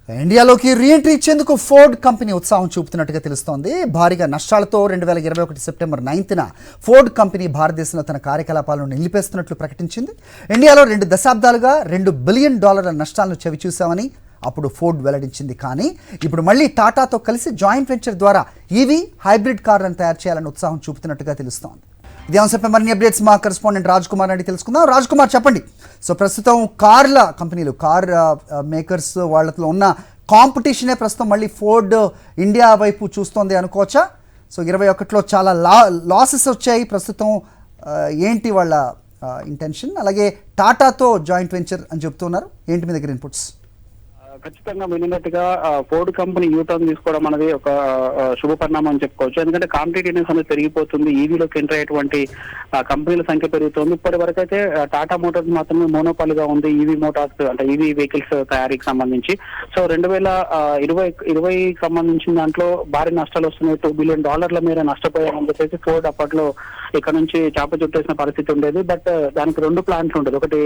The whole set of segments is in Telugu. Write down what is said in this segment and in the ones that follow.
ఇండియాలోకి రీఎంట్రీ ఇచ్చేందుకు ఫోర్డ్ కంపెనీ ఉత్సాహం చూపుతున్నట్టుగా తెలుస్తోంది. భారీగా నష్టాలతో 2021 సెప్టెంబర్ 9న ఫోర్డ్ కంపెనీ భారతదేశంలో తన కార్యకలాపాలను నిలిపేస్తున్నట్లు ప్రకటించింది. ఇండియాలో 2 దశాబ్దాలుగా $2 బిలియన్ నష్టాలను చవిచూశామని అప్పుడు ఫోర్డ్ వెల్లడించింది. కానీ ఇప్పుడు మళ్ళీ టాటాతో కలిసి జాయింట్ వెంచర్ ద్వారా ఈవీ హైబ్రిడ్ కార్లను తయారు చేయాలని ఉత్సాహం చూపుతున్నట్టుగా తెలుస్తోంది. ఇదే అంశంపై మరిన్ని అప్డేట్స్ మా కరెస్పాండెంట్ రాజ్ కుమార్ అడిగి తెలుసుకుందాం. రాజ్ కుమార్, చెప్పండి. సో ప్రస్తుతం కార్ల కంపెనీలు, కార్ మేకర్స్ వాళ్ళతో ఉన్న కాంపిటీషనే ప్రస్తుతం మళ్ళీ ఫోర్డ్ ఇండియా వైపు చూస్తోంది అనుకోవచ్చా? సో 21లో చాలా లాసెస్ వచ్చాయి. ప్రస్తుతం ఏంటి వాళ్ళ ఇంటెన్షన్? అలాగే టాటాతో జాయింట్ వెంచర్ అని చెప్తున్నారు. ఏంటి మీ దగ్గర ఇన్పుట్స్? ఖచ్చితంగా విన్నట్టుగా ఫోర్డ్ కంపెనీ యూటర్న్ తీసుకోవడం అనేది ఒక శుభ పరిణామం అని చెప్పుకోవచ్చు. ఎందుకంటే కాంపిటేటివ్నెస్ అనేది పెరిగిపోతుంది. ఈవీలోకి ఎంటర్ అయ్యేటువంటి కంపెనీల సంఖ్య పెరుగుతుంది. ఇప్పటి వరకు అయితే టాటా మోటార్స్ మాత్రమే మోనోపాలిగా ఉంది ఈవీ మోటార్స్, అంటే ఈవీ వెహికల్స్ తయారీకి సంబంధించి. సో 2020 సంబంధించిన దాంట్లో భారీ నష్టాలు వస్తున్నాయి. $2 బిలియన్ మేర నష్టపోయామని చెప్పేసి ఫోర్డ్ అప్పట్లో ఇక్కడ నుంచి చేప చుట్టేసిన పరిస్థితి ఉండేది. బట్ దానికి 2 ప్లాంట్లు ఉండేది. ఒకటి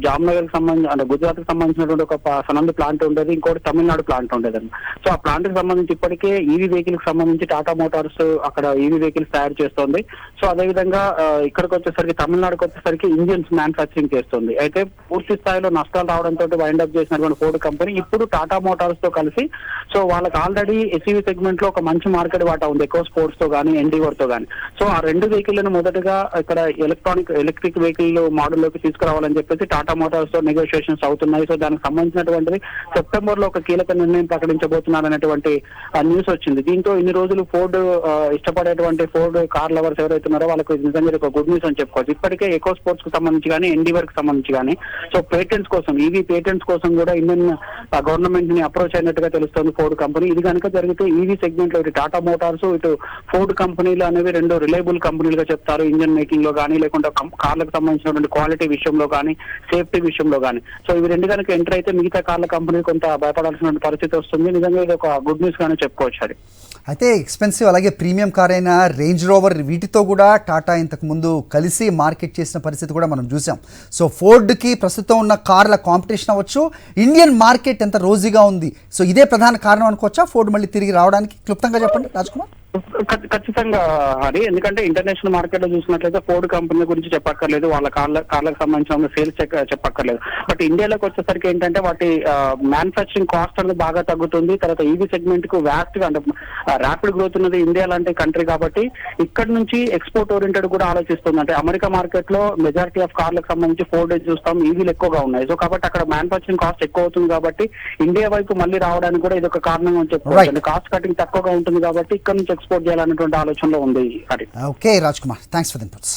జామ్నగర్ కి సంబంధించి, అంటే గుజరాత్ కి సంబంధించినటువంటి ఒక సనంద్ ప్లాంట్ ఉండేది, ఇంకోటి తమిళనాడు ప్లాంట్ ఉండేది. సో ఆ ప్లాంట్ కి సంబంధించి ఇప్పటికే ఈవీ వెహికల్ కి సంబంధించి టాటా మోటార్స్ అక్కడ ఈవీ వెహికల్స్ తయారు చేస్తుంది. సో అదేవిధంగా ఇక్కడికి వచ్చేసరికి, తమిళనాడుకి వచ్చేసరికి ఇంజిన్స్ మ్యానుఫ్యాక్చరింగ్ చేస్తుంది. అయితే పూర్తి స్థాయిలో నష్టాలు రావడంతో వైండప్ చేసినటువంటి ఫోర్డ్ కంపెనీ ఇప్పుడు టాటా మోటార్స్ తో కలిసి, సో వాళ్ళకి ఆల్రెడీ ఎస్యూవీ సెగ్మెంట్ లో ఒక మంచి మార్కెట్ వాటా ఉంది, ఎక్కువ స్పోర్ట్స్ తో కానీ ఎన్డీవర్ తో కానీ. సో ఆ 2 వెహికల్లను మొదటగా ఇక్కడ ఎలక్ట్రిక్ వెహికల్ మోడల్లోకి తీసుకురావాలని చెప్పేసి టాటా మోటార్స్ తో నెగోషియేషన్స్ అవుతున్నాయి. సో దానికి సంబంధించినటువంటిది సెప్టెంబర్ లో ఒక కీలక నిర్ణయం ప్రకటించబోతున్నారనేటువంటి న్యూస్ వచ్చింది. దీంతో ఇన్ని రోజులు ఫోర్డ్ ఇష్టపడేటువంటి ఫోర్డ్ కార్ లవర్స్ ఎవరైతే ఉన్నారో వాళ్ళకి నిజంగా ఒక గుడ్ న్యూస్ అని చెప్పుకోవచ్చు. ఇప్పటికే ఎకో స్పోర్ట్స్ కి సంబంధించి కానీ ఎన్డీవర్ కి సంబంధించి కానీ సో పేటెంట్స్ కోసం, ఈవీ పేటెంట్స్ కోసం కూడా ఇండియన్ గవర్నమెంట్ ని అప్రోచ్ అయినట్టుగా తెలుస్తోంది ఫోర్డ్ కంపెనీ. ఇది కనుక జరిగితే ఈవీ సెగ్మెంట్ లో ఇటు టాటా మోటార్స్, ఇటు ఫోర్డ్ కంపెనీలు అనేవి 2 రిలయబుల్ కంపెనీలుగా చెప్తారు. ఇంజన్ మేకింగ్ లో కానీ, లేకుంటే కార్లకు సంబంధించినటువంటి క్వాలిటీ విషయంలో కానీ, సేఫ్టీ విషయంలో కానీ. సో ఇవి 2 కనుక ఎంటర్ అయితే మిగతా కార్ల కంపెనీ కొంత భయపడాల్సిన పరిస్థితి వస్తుంది. నిజంగా ఇది ఒక గుడ్ న్యూస్ గానే చెప్పుకోవచ్చు. అది అయితే ఎక్స్పెన్సివ్, అలాగే ప్రీమియం కార్ అయిన రేంజ్ రోవర్, వీటితో కూడా టాటా ఇంతకు ముందు కలిసి మార్కెట్ చేసిన పరిస్థితి కూడా మనం చూసాం. సో ఫోర్డ్కి ప్రస్తుతం ఉన్న కార్ల కాంపిటీషన్ అవ్వచ్చు, ఇండియన్ మార్కెట్ ఎంత రోజీగా ఉంది, సో ఇదే ప్రధాన కారణం అనుకోవచ్చా ఫోర్డ్ మళ్ళీ తిరిగి రావడానికి? క్లుప్తంగా చెప్పండి రాజ్ కుమార్. ఖచ్చితంగా హరి, ఎందుకంటే ఇంటర్నేషనల్ మార్కెట్ లో చూసినట్లయితే ఫోర్డ్ కంపెనీ గురించి చెప్పక్కర్లేదు, వాళ్ళ కార్లకు సంబంధించిన సేల్స్ చెప్పక్కర్లేదు. బట్ ఇండియాలోకి వచ్చేసరికి ఏంటంటే వాటి మ్యానుఫ్యాక్చరింగ్ కాస్ట్ అనేది బాగా తగ్గుతుంది. తర్వాత ఈవీ సెగ్మెంట్ కు వ్యాస్ట్ గా, అంటే ర్యాపిడ్ గ్రోత్ ఉన్నది ఇండియా లాంటి కంట్రీ కాబట్టి ఇక్కడ నుంచి ఎక్స్పోర్ట్ ఓరియంటెడ్ కూడా ఆలోచిస్తుంది. అంటే అమెరికా మార్కెట్ లో మెజారిటీ ఆఫ్ కార్లకు సంబంధించి ఫోర్డ్ చూస్తాం, ఈవీలు ఎక్కువగా ఉన్నాయి. సో కాబట్టి అక్కడ మ్యానుఫ్యాక్చరింగ్ కాస్ట్ ఎక్కువ అవుతుంది కాబట్టి ఇండియా వైపు మళ్ళీ రావడానికి కూడా ఇది ఒక కారణం అని చెప్పుకోవచ్చు. కాస్ట్ కటింగ్ తక్కువగా ఉంటుంది కాబట్టి ఇక్కడ నుంచి ఎక్స్పోర్ట్ చేయాలనేటువంటి ఆలోచనలో ఉంది. Okay Raj Kumar, thanks for the inputs.